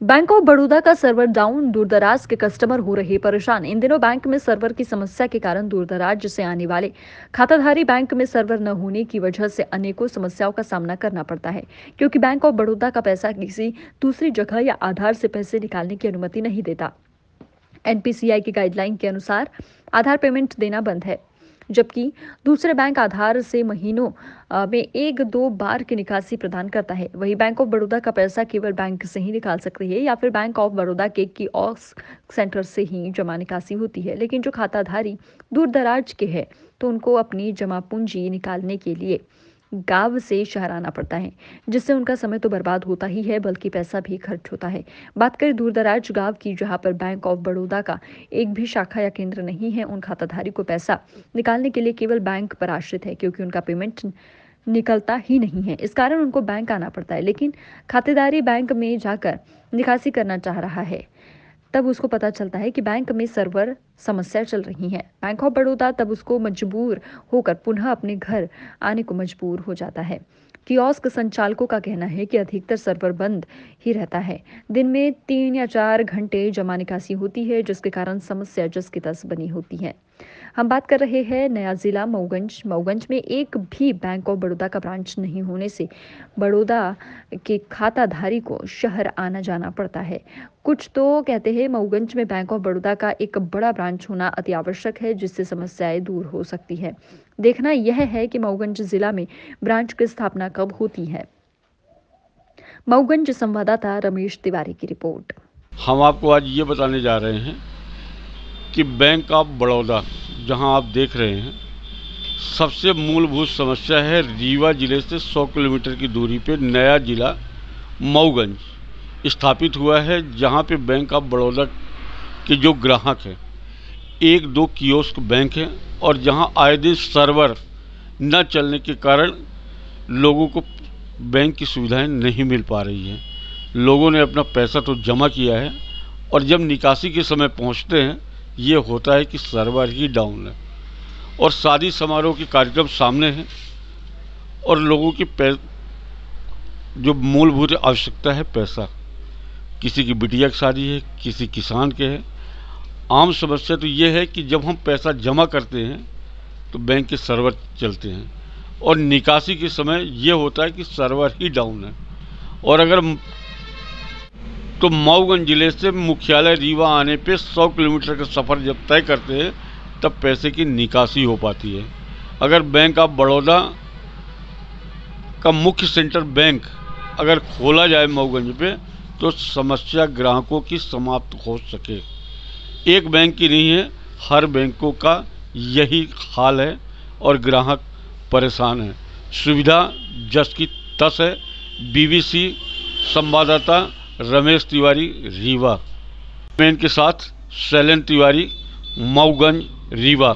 Bank of Baroda का server down, दूरदराज के कस्टमर हो रहे परेशान। इन दिनों बैंक में सर्वर की समस्या के कारण दूरदराज से आने वाले खाताधारी बैंक में सर्वर न होने की वजह से अनेकों समस्याओं का सामना करना पड़ता है, क्योंकि बैंक ऑफ बड़ौदा का पैसा किसी दूसरी जगह या आधार से पैसे निकालने की अनुमति नहीं देता। एनपीसीआई की गाइडलाइन के अनुसार आधार पेमेंट देना बंद है, जबकि दूसरे बैंक आधार से महीनों में एक दो बार की निकासी प्रदान करता है। वही बैंक ऑफ बड़ौदा का पैसा केवल बैंक से ही निकाल सकती है या फिर बैंक ऑफ बड़ौदा के कियोस्क सेंटर से ही जमा निकासी होती है। लेकिन जो खाताधारी दूर दराज के हैं, तो उनको अपनी जमा पूंजी निकालने के लिए गांव से शहर आना पड़ता है, जिससे उनका समय तो बर्बाद होता ही है, बल्कि पैसा भी खर्च होता है। बात करें दूरदराज गांव की, जहां पर बैंक ऑफ बड़ौदा का एक भी शाखा या केंद्र नहीं है, उन खाताधारी को पैसा निकालने के लिए केवल बैंक पर आश्रित है, क्योंकि उनका पेमेंट निकलता ही नहीं है। इस कारण उनको बैंक आना पड़ता है। लेकिन खातेदारी बैंक में जाकर निकासी करना चाह रहा है, तब उसको पता चलता है कि बैंक में सर्वर समस्या चल रही है। बैंक ऑफ बड़ौदा तब उसको मजबूर होकर पुनः अपने घर आने को मजबूर हो जाता है। कियोस्क संचालकों का कहना है कि अधिकतर सर्वर बंद ही रहता है। दिन में 3 या 4 घंटे जमा निकासी होती है, जिसके कारण समस्या जस की तस बनी होती है। हम बात कर रहे हैं नया जिला मऊगंज। मऊगंज में एक भी बैंक ऑफ बड़ौदा का ब्रांच नहीं होने से बड़ौदा के खाताधारी को शहर आना जाना पड़ता है। कुछ तो कहते हैं मऊगंज में बैंक ऑफ बड़ौदा का एक बड़ा ब्रांच होना अति आवश्यक है, जिससे समस्याएं दूर हो सकती है। देखना यह है कि मऊगंज जिला में ब्रांच की स्थापना कब होती है। मऊगंज संवाददाता रमेश तिवारी की रिपोर्ट। हम आपको आज ये बताने जा रहे हैं कि बैंक ऑफ बड़ौदा जहां आप देख रहे हैं, सबसे मूलभूत समस्या है रीवा जिले से 100 किलोमीटर की दूरी पे नया जिला मऊगंज स्थापित हुआ है, जहां पे बैंक ऑफ बड़ौदा के जो ग्राहक हैं, एक दो कियोस्क बैंक हैं, और जहां आए दिन सर्वर न चलने के कारण लोगों को बैंक की सुविधाएं नहीं मिल पा रही हैं। लोगों ने अपना पैसा तो जमा किया है, और जब निकासी के समय पहुंचते हैं, ये होता है कि सर्वर ही डाउन है, और शादी समारोह के कार्यक्रम सामने हैं, और लोगों की जो मूलभूत आवश्यकता है पैसा, किसी की बिटिया की शादी है, किसी किसान के है। आम समस्या तो ये है कि जब हम पैसा जमा करते हैं तो बैंक के सर्वर चलते हैं, और निकासी के समय ये होता है कि सर्वर ही डाउन है। और अगर तो मऊगंज जिले से मुख्यालय रीवा आने पे 100 किलोमीटर का सफ़र जब तय करते हैं, तब पैसे की निकासी हो पाती है। अगर बैंक ऑफ बड़ौदा का मुख्य सेंटर बैंक अगर खोला जाए मऊगंज पे, तो समस्या ग्राहकों की समाप्त हो सके। एक बैंक की नहीं है, हर बैंकों का यही हाल है, और ग्राहक परेशान है। सुविधा जस की तस है। बीबीसी संवाददाता रमेश तिवारी, रीवा। के साथ शैलेंद्र तिवारी, मऊगंज, रीवा।